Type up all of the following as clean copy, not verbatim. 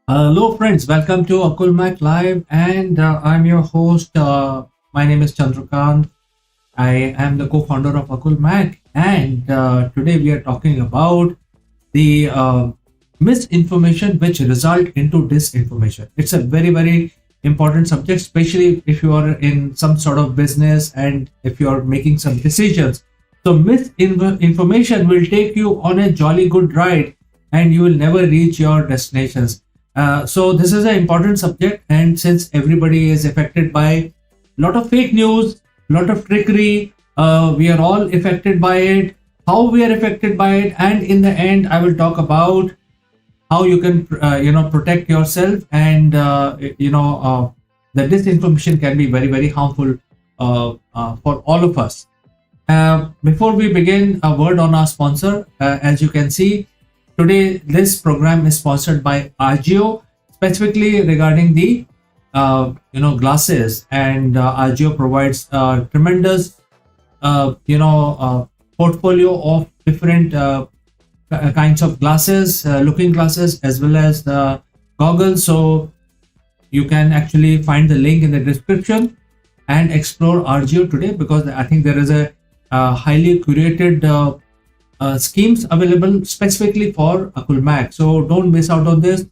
Hello, friends. Welcome to Akulmach Live, and I'm your host. My name is Chandrakant. I am the co-founder of Akulmach, and today we are talking about the misinformation which result into disinformation. It's a very important subject, especially if you are in some sort of business and if you are making some decisions. So misinformation will take you on a jolly good ride, and you will never reach your destinations. So this is an important subject, and since everybody is affected by a lot of fake news, lot of trickery, we are all affected by it. How we are affected by it, and in the end, I will talk about how you can protect yourself, and the disinformation can be very harmful for all of us. Before we begin, a word on our sponsor. As you can see, today this program is sponsored by Agio, specifically regarding the glasses, and Agio provides tremendous portfolio of different kinds of glasses, looking glasses, as well as the goggles. So you can actually find the link in the description and explore Argio today, because I think there is a highly curated schemes available specifically for Akulmach. So don't miss out on this.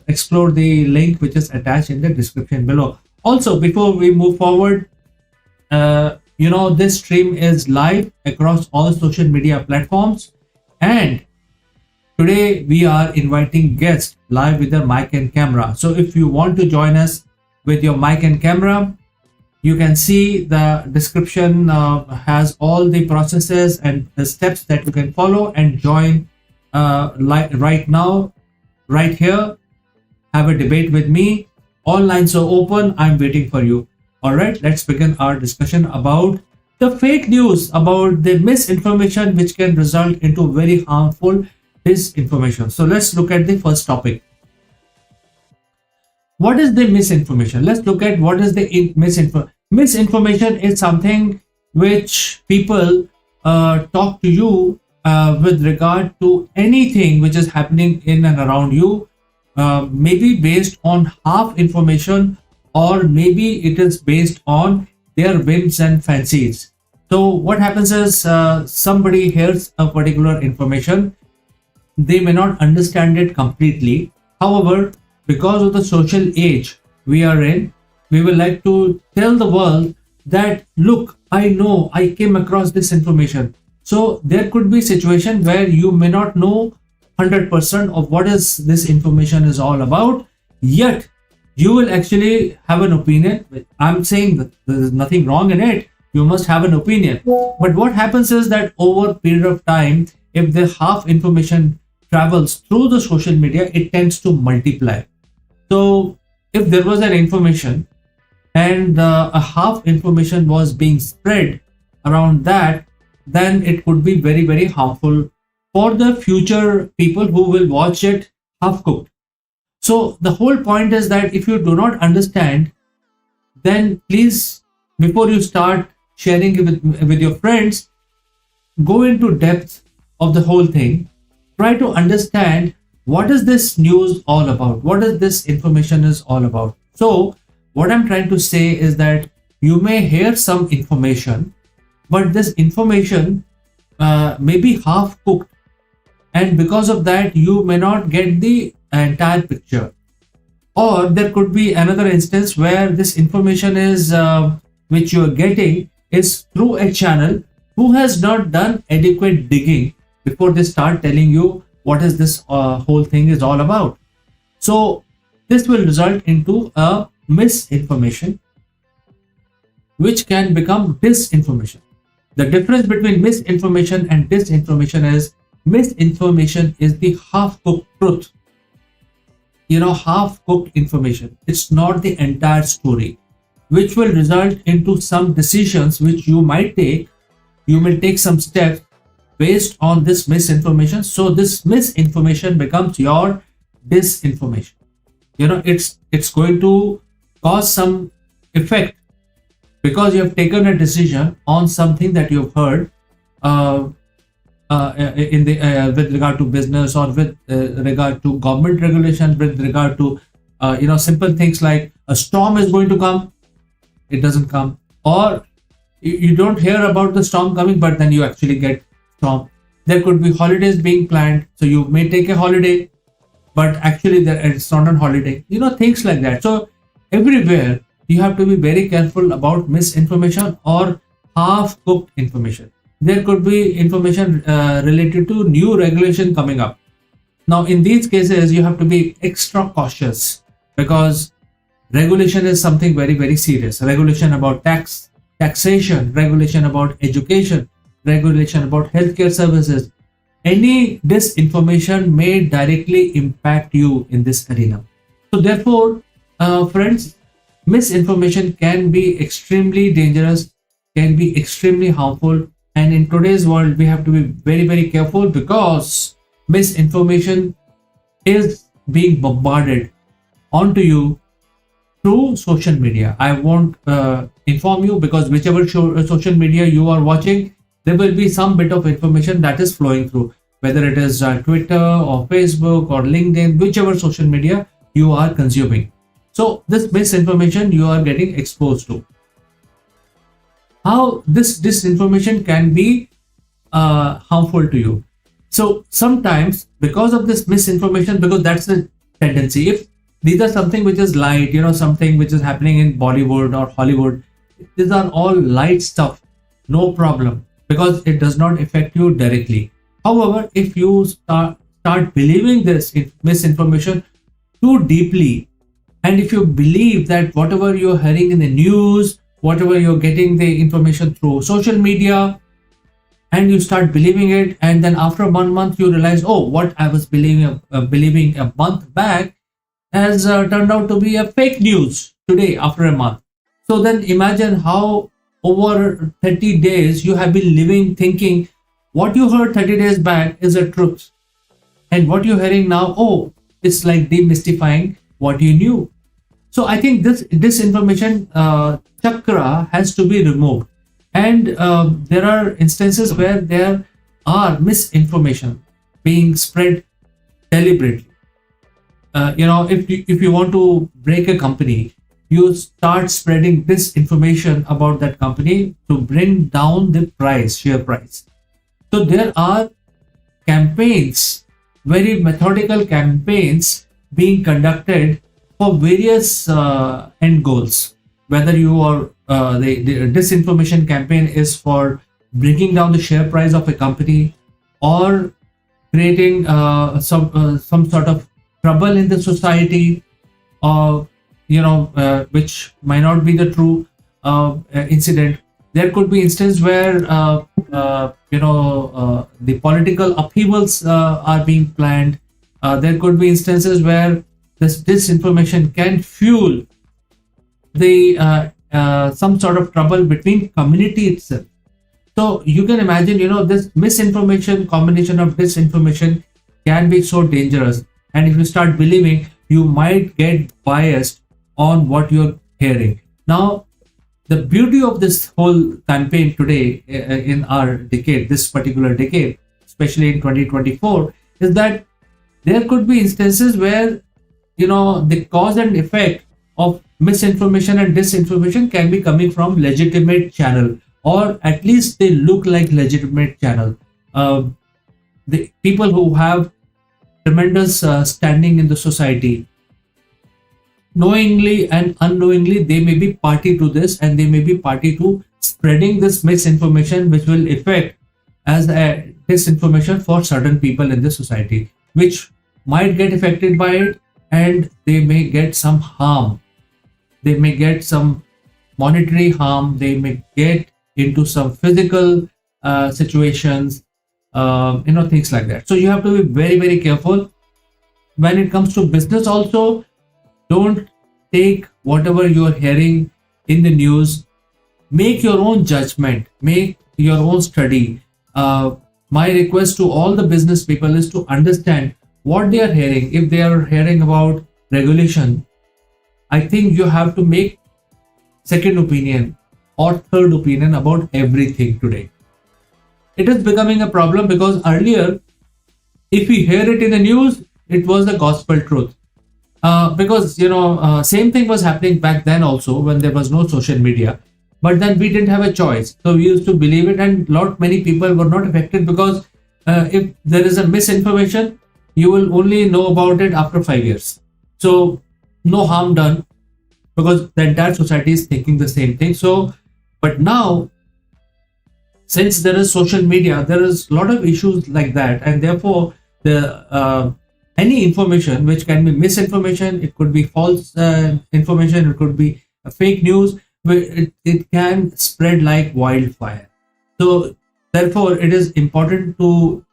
Explore the link which is attached in the description below. Also, before we move forward, this stream is live across all social media platforms, and today we are inviting guests live with their mic and camera. So if you want to join us with your mic and camera, you can see the description has all the processes and the steps that you can follow and join right now, right here. Have a debate with me. All lines are open. I'm waiting for you. All right, let's begin our discussion about the fake news, about the misinformation which can result into very harmful disinformation. So let's look at the first topic. What is the misinformation? Let's look at what is the misinformation. Misinformation is something which people talk to you with regard to anything which is happening in and around you, maybe based on half information, or maybe it is based on their whims and fancies. So what happens is, somebody hears a particular information, they may not understand it completely. However, because of the social age we are in, we will like to tell the world that, look, I know, I came across this information. So there could be a situation where you may not know 100% of what is this information is all about, yet you will actually have an opinion. I'm saying that there is nothing wrong in it. You must have an opinion. But what happens is that over a period of time, if the half information travels through the social media, it tends to multiply. So if there was an information and a half information was being spread around that, then it could be very harmful for the future people who will watch it half cooked. So the whole point is that if you do not understand, then please, before you start sharing it with your friends, go into depth of the whole thing. Try to understand what is this news all about, what is this information is all about. So what I'm trying to say is that you may hear some information, but this information may be half cooked, and because of that you may not get the entire picture. Or there could be another instance where this information is which you are getting is through a channel who has not done adequate digging before they start telling you what is this whole thing is all about. So this will result into a misinformation which can become disinformation. The difference between misinformation and disinformation is, misinformation is the half-cooked truth, half-cooked information. It's not the entire story, which will result into some decisions which you might take. You will take some steps based on this misinformation. So this misinformation becomes your disinformation. It's going to cause some effect because you have taken a decision on something that you've heard in the with regard to business, or with regard to government regulation, with regard to simple things like a storm is going to come, it doesn't come, or you don't hear about the storm coming, but then you actually get storm. There could be holidays being planned, so you may take a holiday, but actually it's not on holiday. Things like that. So everywhere you have to be very careful about misinformation or half-cooked information. There could be information related to new regulation coming up. Now, in these cases, you have to be extra cautious, because regulation is something very, very serious. Regulation about taxation, regulation about education, regulation about healthcare services. Any disinformation may directly impact you in this arena. So therefore, friends, misinformation can be extremely dangerous, can be extremely harmful. And in today's world, we have to be very, very careful, because misinformation is being bombarded onto you through social media. I won't inform you, because whichever social media you are watching, there will be some bit of information that is flowing through, whether it is Twitter or Facebook or LinkedIn, whichever social media you are consuming. So this misinformation you are getting exposed to. How this disinformation can be harmful to you. So sometimes, because of this misinformation, because that's the tendency, if these are something which is light, something which is happening in Bollywood or Hollywood, these are all light stuff, no problem, because it does not affect you directly. However, if you start believing this misinformation too deeply, and if you believe that whatever you're hearing in the news, whatever you're getting the information through social media, and you start believing it, and then after 1 month you realize, oh, what I was believing a month back has turned out to be a fake news today after a month. So then imagine how over 30 days you have been living thinking what you heard 30 days back is a truth, and what you're hearing now, oh, it's like demystifying what you knew. So I think this disinformation chakra has to be removed. And there are instances where there are misinformation being spread deliberately. If you want to break a company, you start spreading disinformation about that company to bring down the share price. So there are campaigns, very methodical campaigns being conducted for various end goals. Whether you are the disinformation campaign is for bringing down the share price of a company, or creating some sort of trouble in the society, or which might not be the true incident. There could be instances where the political upheavals are being planned. There could be instances where this disinformation can fuel the some sort of trouble between community itself. So you can imagine, this misinformation, combination of disinformation can be so dangerous. And if you start believing, you might get biased on what you're hearing. Now, the beauty of this whole campaign today in our decade, this particular decade, especially in 2024, is that there could be instances where, the cause and effect of misinformation and disinformation can be coming from legitimate channel, or at least they look like legitimate channel. The people who have tremendous standing in the society, knowingly and unknowingly, they may be party to this, and they may be party to spreading this misinformation, which will affect as a disinformation for certain people in the society, which might get affected by it, and they may get some harm. They may get some monetary harm. They may get into some physical situations, things like that. So you have to be very, very careful. When it comes to business also, don't take whatever you are hearing in the news. Make your own judgment. Make your own study. My request to all the business people is to understand what they are hearing. If they are hearing about regulation, I think you have to make second opinion or third opinion about everything today. it is becoming a problem because earlier, if we hear it in the news, it was the gospel truth. Because same thing was happening back then also when there was no social media. But then we didn't have a choice, so we used to believe it, and lot many people were not affected because if there is a misinformation, you will only know about it after 5 years. So no harm done because the entire society is thinking the same thing. So, but now since there is social media, there is a lot of issues like that, and therefore the any information which can be misinformation, it could be false information, it could be fake news, it can spread like wildfire. So therefore, it is important to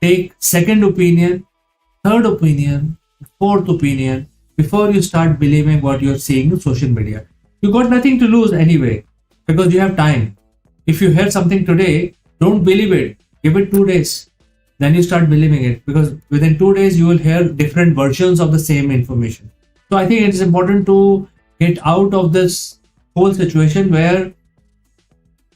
take second opinion, third opinion, fourth opinion before you start believing what you're seeing in social media. You got nothing to lose anyway because you have time. If you hear something today, don't believe it. Give it 2 days. Then you start believing it because within 2 days you will hear different versions of the same information. So I think it is important to get out of this whole situation where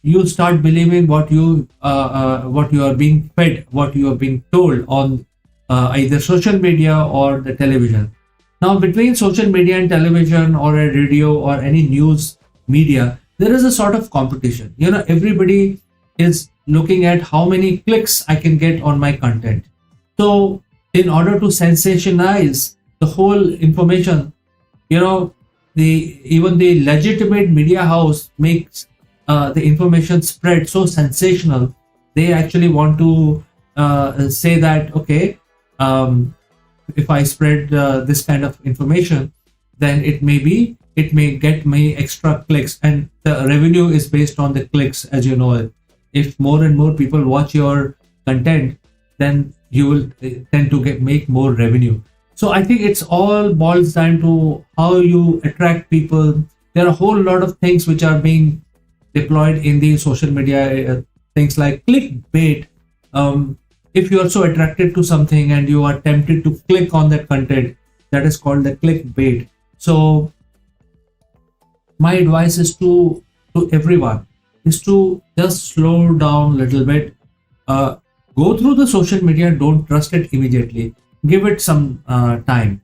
you start believing what you are being fed, what you are being told on either social media or the television. Now, between social media and television or a radio or any news media, there is a sort of competition. Everybody is looking at how many clicks I can get on my content. So, in order to sensationalize the whole information, even the legitimate media house makes the information spread so sensational. They actually want to say that, okay, if I spread this kind of information, then it may get me extra clicks, and the revenue is based on the clicks, as you know. If more and more people watch your content, then you will tend to make more revenue. So I think it's all boils down to how you attract people. There are a whole lot of things which are being deployed in the social media, things like clickbait. If you are so attracted to something and you are tempted to click on that content, that is called the clickbait. So my advice is to everyone is to just slow down a little bit. Go through the social media, don't trust it immediately. Give it some time.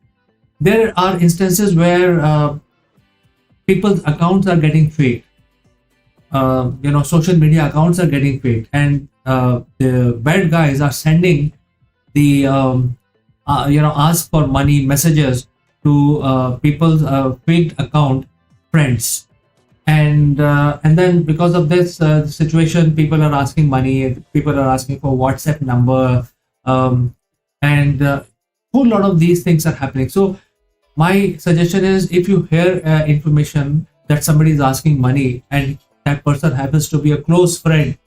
There are instances where people's accounts are getting faked. Social media accounts are getting faked, and the bad guys are sending the ask for money messages to people's faked account friends, and then because of this situation, people are asking money, people are asking for WhatsApp number, and whole lot of these things are happening. So my suggestion is, if you hear information that somebody is asking money and that person happens to be a close friend,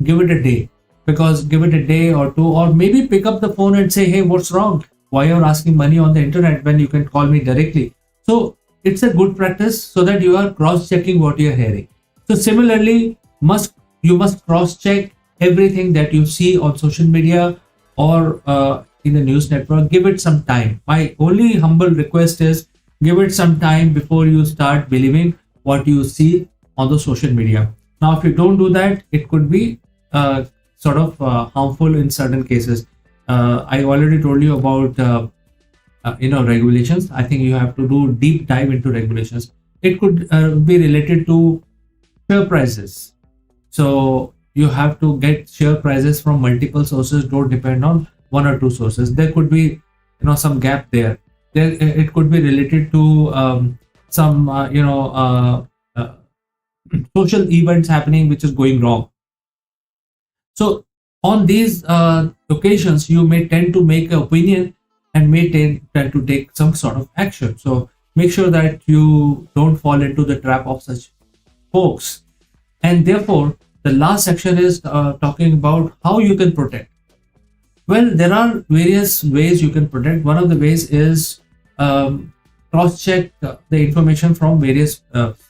give it a day. Because give it a day or two, or maybe pick up the phone and say, hey, what's wrong? Why you're asking money on the internet when you can call me directly? So it's a good practice so that you are cross-checking what you're hearing. So similarly, you must cross-check everything that you see on social media or in the news network. Give it some time. My only humble request is give it some time before you start believing what you see on the social media. Now, if you don't do that, it could be sort of harmful in certain cases. I already told you about regulations. I think you have to do deep dive into regulations. It could be related to share prices. So you have to get share prices from multiple sources. Don't depend on one or two sources. There could be some gap there. It could be related to some social events happening which is going wrong. So on these occasions, you may tend to make an opinion and may tend to take some sort of action. So make sure that you don't fall into the trap of such folks. And therefore, the last section is talking about how you can protect. Well, there are various ways you can protect. One of the ways is cross-check the information from various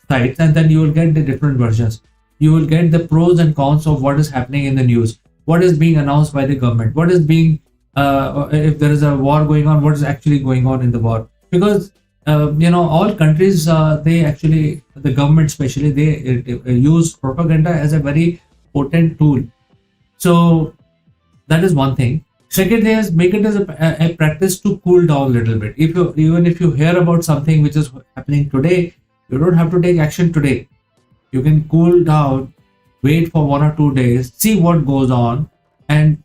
sites, and then you will get the different versions. You will get the pros and cons of what is happening in the news, what is being announced by the government, what is being, if there is a war going on, what is actually going on in the war. Because, all countries, the government especially, they use propaganda as a very potent tool. So that is one thing. Second thing is make it as a practice to cool down a little bit. If you even if you hear about something which is happening today, you don't have to take action today. You can cool down, wait for 1 or 2 days, see what goes on. And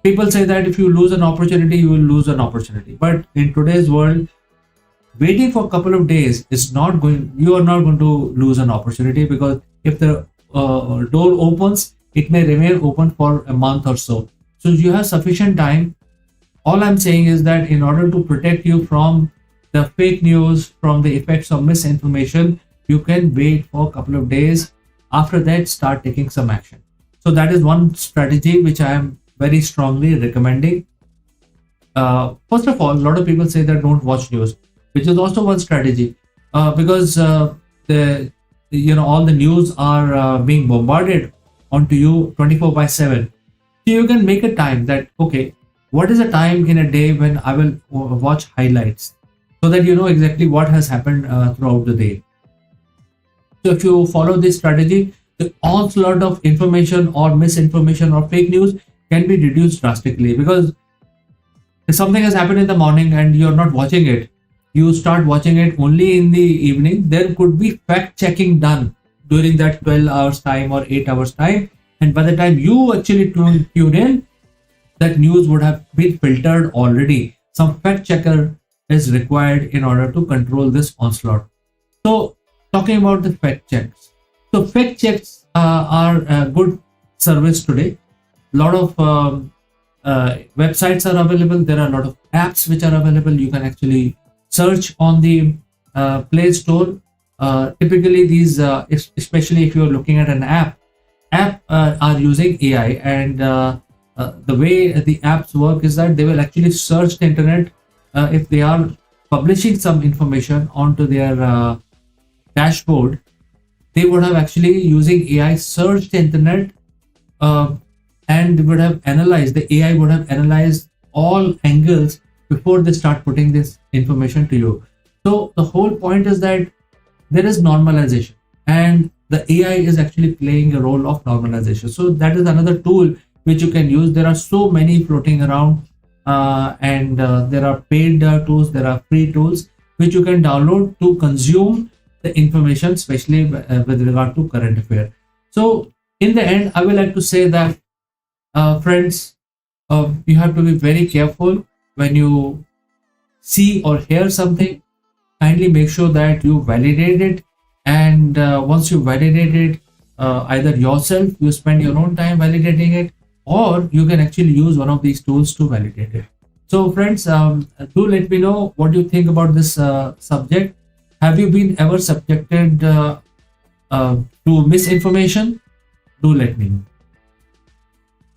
people say that if you lose an opportunity, you will lose an opportunity. But in today's world, waiting for a couple of days is not going. You are not going to lose an opportunity, because if the door opens, it may remain open for a month or so. So you have sufficient time. All I'm saying is that in order to protect you from the fake news, from the effects of misinformation, you can wait for a couple of days. After that, start taking some action. So that is one strategy which I am very strongly recommending. First of all, a lot of people say that don't watch news, which is also one strategy, because the all the news are being bombarded onto you 24/7. So you can make a time that, okay, what is a time in a day when I will watch highlights, so that you know exactly what has happened throughout the day. So if you follow this strategy, the onslaught of information or misinformation or fake news can be reduced drastically. Because if something has happened in the morning and you're not watching it, you start watching it only in the evening, there could be fact checking done during that 12 hours time or 8 hours time. And by the time you actually tune in, that news would have been filtered already. Some fact checker is required in order to control this onslaught. So, talking about the fact checks. So, fact checks are a good service today. A lot of websites are available. There are a lot of apps which are available. You can actually search on the Play Store. Typically, these, especially if you're looking at an app are using AI, and the way the apps work is that they will actually search the internet. If they are publishing some information onto their dashboard, they would have actually using AI searched the internet, and would have analyzed, the AI would have analyzed all angles before they start putting this information to you. So the whole point is that there is normalization, and the AI is actually playing a role of normalization. So that is another tool which you can use. There are so many floating around, and there are paid tools, there are free tools which you can download to consume the information, especially with regard to current affair. So in the end, I would like to say that, friends, you have to be very careful when you see or hear something. Kindly make sure that you validate it, and once you validate it, either yourself, you spend your own time validating it, or you can actually use one of these tools to validate it. So friends, do let me know what you think about this subject. Have you been ever subjected to misinformation? Do let me know.